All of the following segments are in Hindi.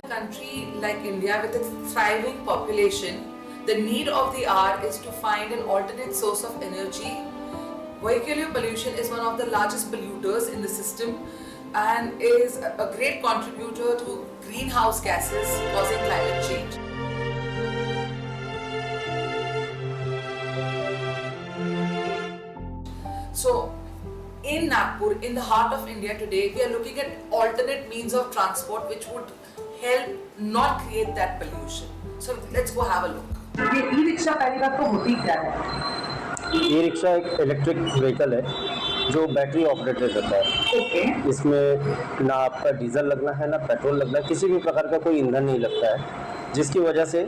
Country like India with its thriving population, the need of the hour is to find an alternate source of energy. Vehicular pollution is one of the largest polluters in the system and is a great contributor to greenhouse gases causing climate change. So, in Nagpur, in the heart of India today, we are looking at alternate means of transport which would help not create that pollution. So let's go have a look. ये ई रिक्शा पहली बात तो होती क्या है? ई रिक्शा एक इलेक्ट्रिक व्हीकल है जो बैटरी ऑपरेटेड रहता है। ओके। इसमें ना आपका डीजल लगना है ना पेट्रोल लगना है, किसी भी प्रकार का कोई ईंधन नहीं लगता है, जिसकी वजह से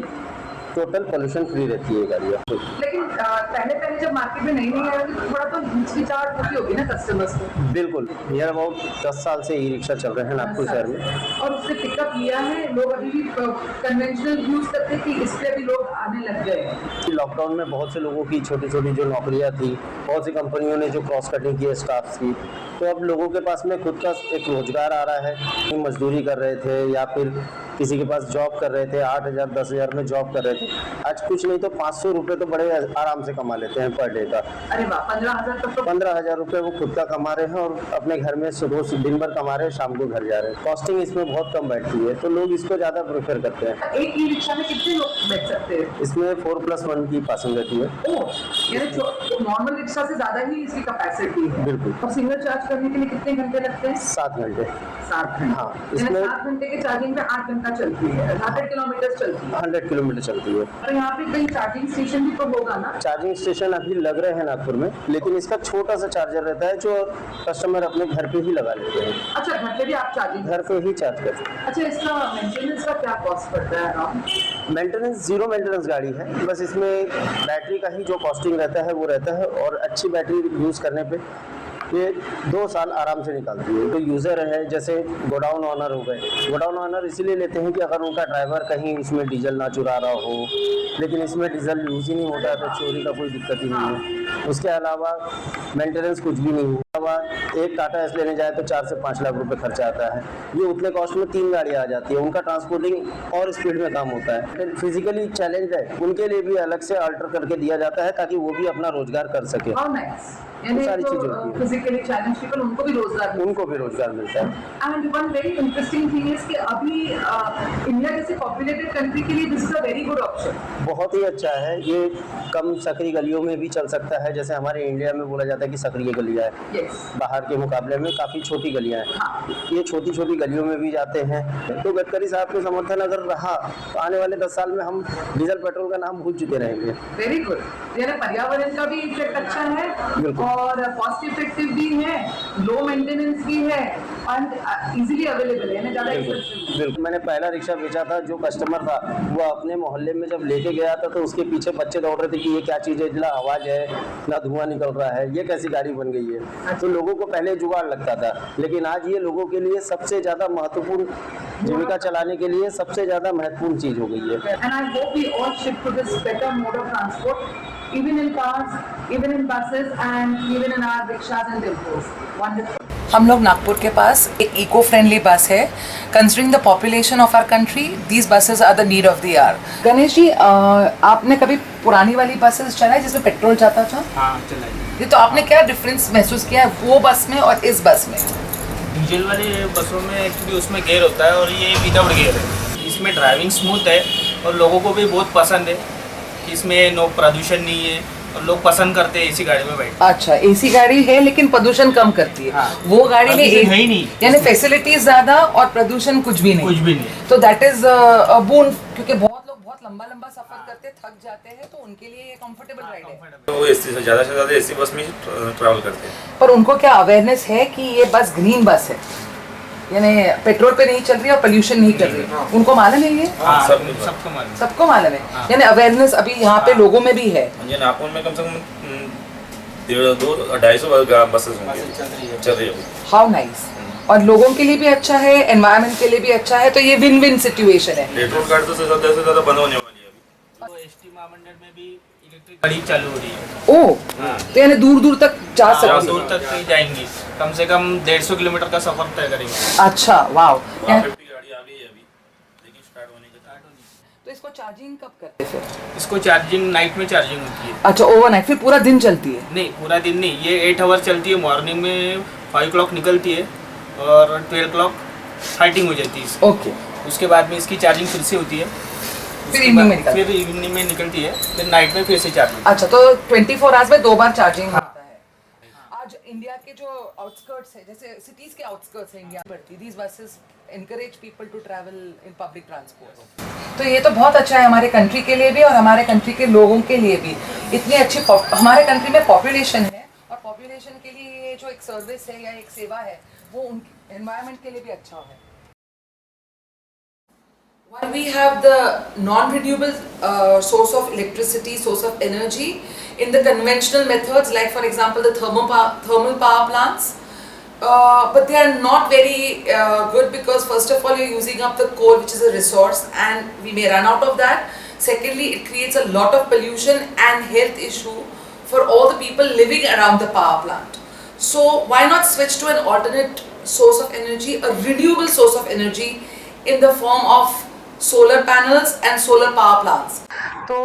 टोटल पोल्यूशन फ्री रहती है गाड़ियाँ। लेकिन पहले जब मार्केट में नई आई होगी तो थोड़ा तो हिचकिचाहट होती होगी ना कस्टमर्स को? बिल्कुल, नियर अबाउट 10 साल से ई रिक्शा चल रहे हैं नागपुर शहर में और उससे पिकअप लिया है। लोग अभी भी कन्वेंशनल यूज करते हैं कि इसलिए भी लोग आने लग गए हैं। लॉकडाउन में बहुत से लोगों की छोटी छोटी जो नौकरियां थी, बहुत सी कंपनियों ने जो क्रॉस कटिंग की है स्टाफ की, तो अब लोगों के पास में खुद का एक रोजगार आ रहा है। मजदूरी कर रहे थे या फिर किसी के पास जॉब कर रहे थे, 8,000 10,000 में जॉब कर रहे थे, आज कुछ नहीं तो 500 रुपये तो बड़े आराम से कमा लेते हैं पर डे का। अरे वाह, 15,000 तक तो 15,000 रुपये वो खुद का कमा रहे हैं और अपने घर में रोज दिन भर कमा रहे हैं, शाम को घर जा रहे हैं। कॉस्टिंग इसमें बहुत कम बैठती है तो लोग इसको ज़्यादा प्रेफर करते हैं। एक ई रिक्शा में कितने लोग बैठ सकते हैं? इसमें 4+1 की पासिंग रहती है। यानी नॉर्मल रिक्शा से ज्यादा ही इसकी कैपेसिटी है। बिल्कुल। और सिंगल चार्ज करने के लिए कितने घंटे लगते हैं? 7 घंटे। 7 घंटे। हाँ, इसमें 7 घंटे के चार्जिंग पे 8 घंटा चलती है, 100 किलोमीटर चलती है। 100 किलोमीटर चलती है। और यहाँ पे कहीं चार्जिंग स्टेशन भी तो होगा ना? चार्जिंग स्टेशन अभी लग रहे हैं नागपुर में, लेकिन इसका छोटा सा चार्जर रहता है जो कस्टमर अपने घर पे ही लगा लेते हैं। अच्छा, घर पे भी आप चार्जिंग? घर पे ही चार्ज करते हैं। अच्छा, इसका मेंटेनेंस का क्या कॉस्ट पड़ता है अराउंड? मेंटेनेंस जीरो मेंटेनेंस गाड़ी है, बस इसमें बैटरी का ही जो कॉस्टिंग रहता है वो रहता है, और अच्छी बैटरी यूज़ करने पे ये 2 साल आराम से निकालती है। तो यूज़र है जैसे गोडाउन ऑनर हो गए, गोडाउन ऑनर इसीलिए लेते हैं कि अगर उनका ड्राइवर कहीं इसमें डीजल ना चुरा रहा हो, लेकिन इसमें डीजल यूज़ ही नहीं होता है तो चोरी का कोई दिक्कत ही नहीं है। उसके अलावा मेंटेनेंस कुछ भी नहीं है। एक टाटा एस लेने जाए तो 4 से 5 लाख रुपए खर्चा आता है, ये उतने कॉस्ट में 3 गाड़ियाँ आ जाती है। उनका ट्रांसपोर्टिंग और स्पीड में काम होता है। फिजिकली चैलेंज है उनके लिए भी अलग से अल्टर करके दिया जाता है ताकि वो भी अपना रोजगार कर सके। सारी चीजें फिजिकली चैलेंज पीपल उनको भी रोजगार मिलता है। And one very interesting thing is कि अभी इंडिया जैसे पॉपुलेटेड कंट्री के लिए this is a very good option. बहुत ही अच्छा है। ये कम सकरी गलियों में भी चल सकता है, जैसे हमारे इंडिया में बोला जाता है कि सक्रिय गलियां है। बाहर के मुकाबले में काफी छोटी गलियां हैं। हाँ। ये छोटी छोटी गलियों में भी जाते हैं। तो गडकरी साहब के समर्थन अगर रहा तो आने वाले 10 साल में हम डीजल पेट्रोल का नाम भूल चुके रहेंगे। Very good. यानी पर्यावरण का भी इफेक्ट अच्छा है और कॉस्ट इफेक्टिव भी है, लो मेंटेनेंस भी है एंड इजीली अवेलेबल है, ज्यादा एक्सपेंसिव। बिल्कुल। मैंने पहला रिक्शा बेचा था, जो कस्टमर था वो अपने मोहल्ले में जब लेके गया था तो उसके पीछे बच्चे दौड़ रहे थे कि ये क्या चीज़ है, ना आवाज़ है ना धुआं निकल रहा है, ये कैसी गाड़ी बन गई है। तो लोगों को पहले जुगाड़ लगता था, लेकिन आज ये लोगों के लिए सबसे ज़्यादा महत्वपूर्ण, जीविका चलाने के लिए सबसे ज़्यादा महत्वपूर्ण चीज़ हो गई है। And I hope we all shift to this better mode of transport, even in cars, even in buses and even in our rickshaws and tempos. Wonderful. हम लोग नागपुर के पास एक इको फ्रेंडली बस है। Considering the population of our country, these buses are the need of the hour. Ganesh ji, आपने कभी पुरानी वाली बसेस चलाई जिसमें पेट्रोल जाता था? हाँ, चलाई। ये तो आपने क्या डिफरेंस महसूस किया है वो बस में और इस बस में? डीजल वाली बसों में एक्चुअली उसमें गियर होता है और ये विदाउट गियर है। इसमें ड्राइविंग स्मूथ है और लोगों को भी बहुत पसंद है। इसमें नो प्रदूषण नहीं है और लोग पसंद करते हैं एसी गाड़ी में बैठ। अच्छा, एसी गाड़ी है लेकिन प्रदूषण कम करती है। हाँ, वो गाड़ी में है ही नहीं, यानी फैसिलिटीज ज्यादा और प्रदूषण कुछ भी नहीं। तो दैट इज अ बोन, क्योंकि बहुत लोग बहुत लंबा सफर करते थक जाते हैं तो उनके लिए ये कंफर्टेबल राइड है। तो एसी से ज्यादा एसी बस में ट्रैवल करते हैं। पर उनको क्या अवेयरनेस है कि ये बस ग्रीन बस है, यानी पेट्रोल पे नहीं चल रही और पोल्यूशन नहीं कर रही? उनको मालूम है ये? सबको मालूम है। यानी अवेयरनेस अभी यहाँ पे लोगों में भी है। नागपुर में कम से कम 250-250 बसेस होंगी चल रही है। How nice. और लोगों के लिए भी अच्छा है, एनवायरनमेंट के लिए भी अच्छा है, तो ये विन विन सिचुएशन है। पेट्रोल गाड़ी तो ज्यादा से ज्यादा बंद होने वाली है अभी। तो एसटी महामंडल में भी इलेक्ट्रिक गाड़ी चालू हो रही है। ओह, तो यानी दूर दूर तक जा सकती है? दूर तक नहीं जाएंगी, कम से कम 150 किलोमीटर का सफर तय करेंगे। अच्छा, वाह। 150 गाड़ी आ गई है अभी। देखिए स्टार्ट होने के बाद तो इसको चार्जिंग कब करते हैं फिर? इसको चार्जिंग नाइट में चार्जिंग होती है। अच्छा, ओवरनाइट फिर पूरा दिन चलती है? नहीं, पूरा दिन नहीं, ये 8 आवर चलती है। मॉर्निंग में 5 o'clock निकलती है और 12 o'clock फाइटिंग हो जाती है इसकी। ओके, उसके बाद में इसकी चार्जिंग फिर से होती है। फिर इवनिंग में निकलती है? फिर इवनिंग में निकलती है, फिर नाइट में फिर से चार्जिंग। अच्छा, तो 24 आवर्स में 2 बार चार्जिंग होता है। आज इंडिया के जो आउटस्कर्ट्स है, जैसे सिटीज के आउटस्कर्ट्स है इंडिया बढ़ती, these buses encourage people to travel in public transport. तो ये तो बहुत अच्छा है हमारे कंट्री के लिए भी और हमारे कंट्री के लोगों के लिए भी। इतनी अच्छी हमारे कंट्री में पॉपुलेशन है और पॉपुलेशन के लिए ये जो एक सर्विस है या एक सेवा है वो उनके एनवायरनमेंट के लिए भी अच्छा है। While we have the non-renewable source of electricity, source of energy in the conventional methods, like for example the thermal power plants, but they are not very good because first of all you're using up the coal, which is a resource, and we may run out of that. Secondly, it creates a lot of pollution and health issue for all the people living around the power plant. So why not switch to an alternate source of energy, a renewable source of energy in the form of solar panels and solar power plants. तो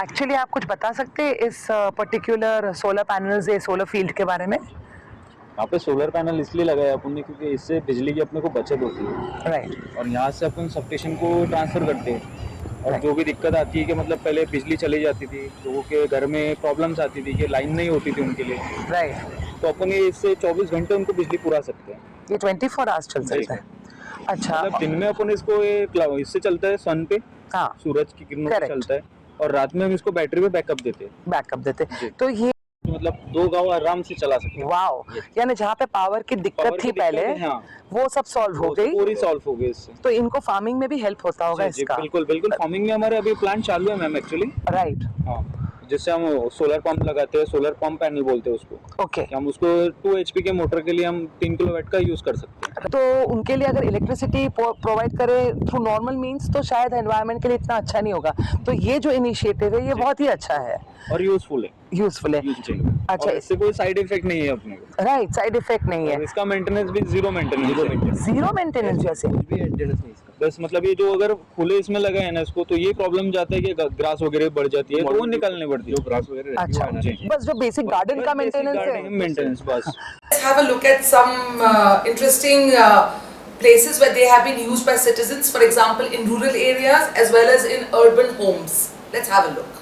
एक्चुअली आप कुछ बता सकते हैं इस पर्टिकुलर सोलर पैनल्स या सोलर फील्ड के बारे में? यहाँ पे सोलर पैनल इसलिए लगाया अपन ने क्योंकि इससे बिजली की अपने को बचत होती है। राइट। और यहाँ से अपन सब स्टेशन को ट्रांसफ़र करते हैं और जो भी दिक्कत आती है कि मतलब पहले बिजली चली जाती थी, लोगों के घर में प्रॉब्लम्स आती थी कि लाइन नहीं होती थी उनके लिए, राइट। तो अपन ये इससे 24 घंटे उनको बिजली पुरा सकते हैं। ये 24 आवर्स चल सकता है? अच्छा, मतलब दिन में अपन इसको ये इससे चलता है सन पे, हाँ, सूरज की किरणों से Correct. चलता है और रात में हम इसको बैटरी पे बैकअप देते हैं। बैकअप देते। जी। तो ये मतलब 2 गांव आराम से चला सकते हैं। वाओ, यानी जहाँ पे पावर की दिक्कत पावर की थी दिक्कत पहले, है, हाँ, वो सब सॉल्व हो गई। पूरी सॉल्व हो गई इससे। तो इनको फार्मिंग में भी हेल्प होता होगा जी, इसका? बिल्कुल बिल्कुल। फार्मिंग में हमारे अभी प्लांट चालू है मैम एक्चुअली। राइट। हाँ, जिससे हम सोलर पंप लगाते हैं, सोलर पंप पैनल बोलते हैं उसको। ओके। हम उसको 2 HP के मोटर के लिए हम 3 किलोवाट का यूज कर सकते हैं। तो उनके लिए अगर इलेक्ट्रिसिटी प्रोवाइड करें थ्रू नॉर्मल मींस तो शायद एनवायरनमेंट के लिए इतना अच्छा नहीं होगा। तो ये जो इनिशिएटिव है ये बहुत ही अच्छा है, और यूजफुल है। यूजफुल है। अच्छा, इससे कोई साइड इफेक्ट नहीं है अपने को। राइट, साइड इफेक्ट नहीं है। और इसका मेंटेनेंस भी जीरो मेंटेनेंस है। जीरो मेंटेनेंस जैसे? बस मतलब ये जो अगर खुले इसमें लगा है ना इसको, तो ये प्रॉब्लम जाता है कि ग्रास वगैरह बढ़ जाती है तो वो निकालनी पड़ती है, जो ग्रास वगैरह। अच्छा, बस जो बेसिक गार्डन का मेंटेनेंस है। मेंटेनेंस बस। Let's have a look at some interesting places where they have been used by citizens, for example in rural areas as well as in urban homes. Let's have a look.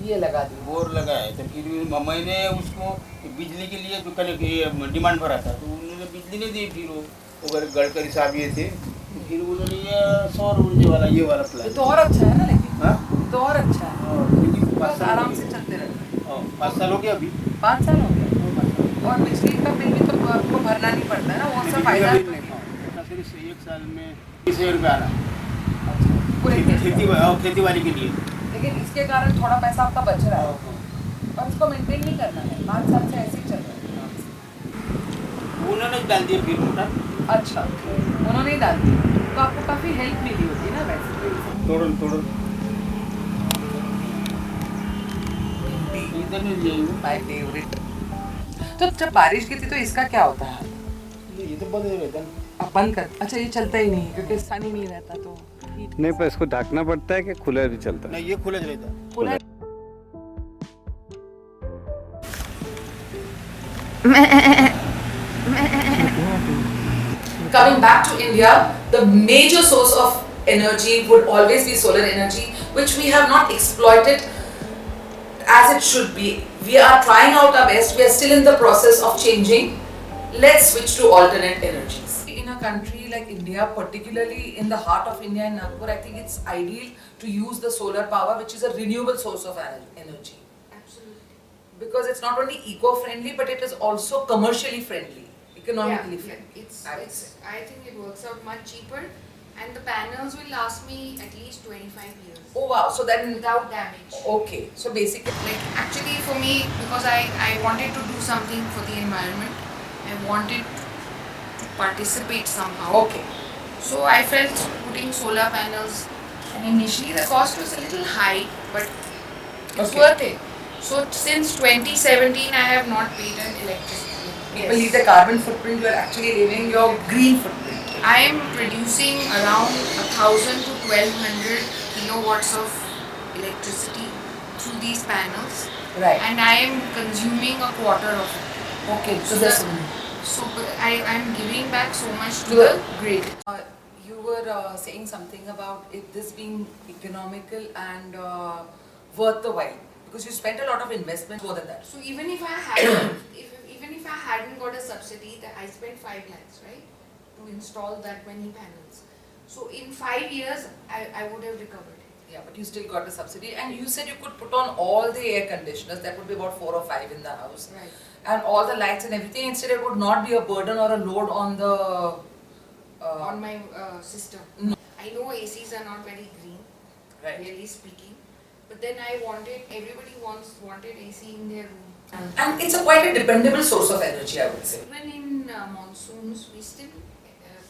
ये लगा दी, बोर लगाए, तो फिर मैंने उसको बिजली के लिए जो कनेक्ट डिमांड भरा था तो उन्होंने बिजली नहीं दी। फिर वो अगर गडकरी साहब ये थे, फिर उन्होंने ये सौर ऊर्जा वाला ये वाला प्लान। तो और अच्छा है ना, लेकिन हाँ, तो और अच्छा है, लेकिन 5 बस साल आराम से चलते रहते। 5 साल हो गया अभी। 5 साल हो गए और बिजली का बिल भी तो आपको भरना नहीं पड़ता है ना, वो सब फायदा है। सिर्फ 1 साल में 20,000 रुपये आ रहा पूरे खेती बाड़ी के लिए। लेकिन इसके कारण थोड़ा पैसा आपका बच रहा है और इसको मेंटेन नहीं करना है। 5 साल से ऐसे ही चल रहा है। उन्होंने डाल दिया फिर मोटर। अच्छा, उन्होंने ही डाल दी तो आपको काफ़ी हेल्प मिली होगी ना वैसे। तोड़ इधर नहीं जाइए, माय फेवरेट। तो जब बारिश गिरती तो इसका क्या होता है? ये तो बंद हो रहता है। आप बंद कर, अच्छा ये चलता ही नहीं क्योंकि स्थान ही नहीं रहता तो नहीं, पर इसको ढकना पड़ता है कि खुला भी चलता है? नहीं, ये खुला रहता है। पूरा। Coming back to India, the major source of energy would always be solar energy, which we have not exploited as it should be. We are trying out our best. We are still in the process of changing. Let's switch to alternate energies. In a country like India, particularly in the heart of India in Nagpur, I think it's ideal to use the solar power, which is a renewable source of energy. Absolutely. Because it's not only eco-friendly, but it is also commercially friendly, economically Yeah, friendly. I think it works out much cheaper, and the panels will last me at least 25 years Oh wow! So then, without damage. okay. So basically, Like actually for me, because I wanted to do something for the environment, I wanted to participate somehow. okay. So I felt putting solar panels, and initially the cost was a little high, but it's Okay. worth it. So since 2017, I have not paid an electricity bill. People leave the carbon footprint. You are actually leaving your green footprint. I am producing around 1,000 to 1,200 kilowatts of electricity through these panels, Right. and I am consuming a quarter of it. Okay, so So that's I am giving back so much to To the the- grid. You were saying something about it, this being economical and worth the while because you spent a lot of investment more than that. So even if I hadn't, even if I hadn't got a subsidy, that I spent 5 lakhs, right, to install that many panels. So in 5 years, I would have recovered. Yeah, but you still got a subsidy, and you said you could put on all the air conditioners. That would be about 4 or 5 in the house, Right. and all the lights and everything. Instead, it would not be a burden or a load on the. On my system. No. I know ACs are not very green, Right. really speaking, but then everybody wanted AC in their room. And it's a quite a dependable source of energy, I would say. Even in monsoons, we still.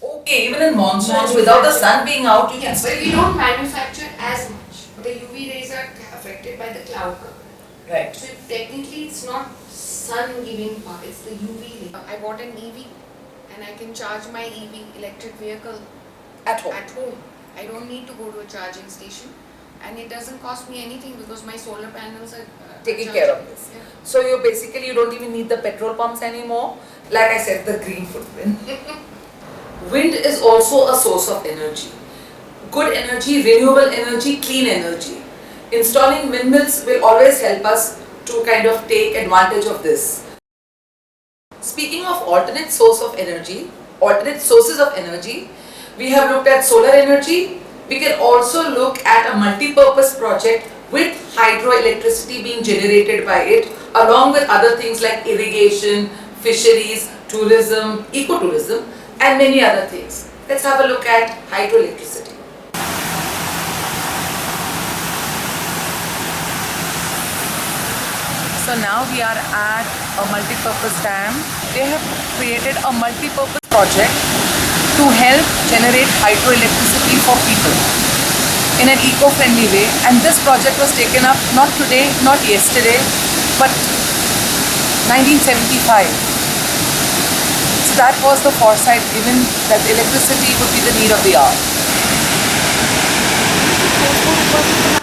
Okay, even in monsoons, without the sun being out, you can Yes, but still. we don't manufacture as much. The UV rays are affected by the cloud cover. Right. So technically it's not sun giving power, it's the UV ray. I bought an EV and I can charge my EV electric vehicle At home. at home. I don't need to go to a charging station, and it doesn't cost me anything because my solar panels are Taking charging. care of this. Yeah. So you don't even need the petrol pumps anymore. Like I said, the green footprint. Wind is also a source of energy. Good energy, renewable energy, clean energy. Installing windmills will always help us to kind of take advantage of this. Speaking of alternate sources of energy, we have looked at solar energy. We can also look at a multi-purpose project with hydroelectricity being generated by it, along with other things like irrigation, fisheries, tourism, ecotourism, and many other things. Let's have a look at hydroelectricity. So now we are at a multi-purpose dam. They have created a multi-purpose project to help generate hydroelectricity for people in an eco-friendly way, and this project was taken up not today, not yesterday, but 1975. So that was the foresight given that electricity would be the need of the hour.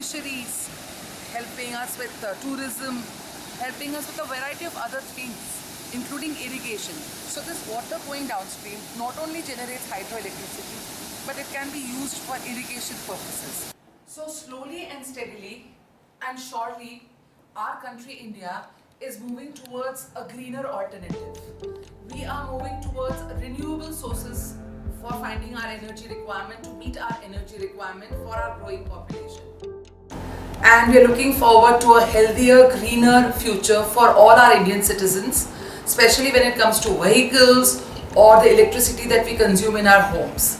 Fisheries, helping us with tourism, helping us with a variety of other things, including irrigation. So this water going downstream not only generates hydroelectricity, but it can be used for irrigation purposes. So slowly and steadily and surely, our country India is moving towards a greener alternative. We are moving towards renewable sources for finding our energy requirement, to meet our energy requirement for our growing population. And we are looking forward to a healthier, greener future for all our Indian citizens, especially when it comes to vehicles or the electricity that we consume in our homes.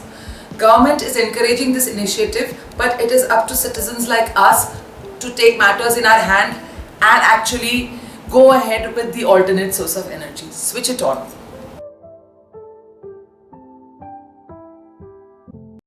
Government is encouraging this initiative, but it is up to citizens like us to take matters in our hand and actually go ahead with the alternate source of energy. Switch it on.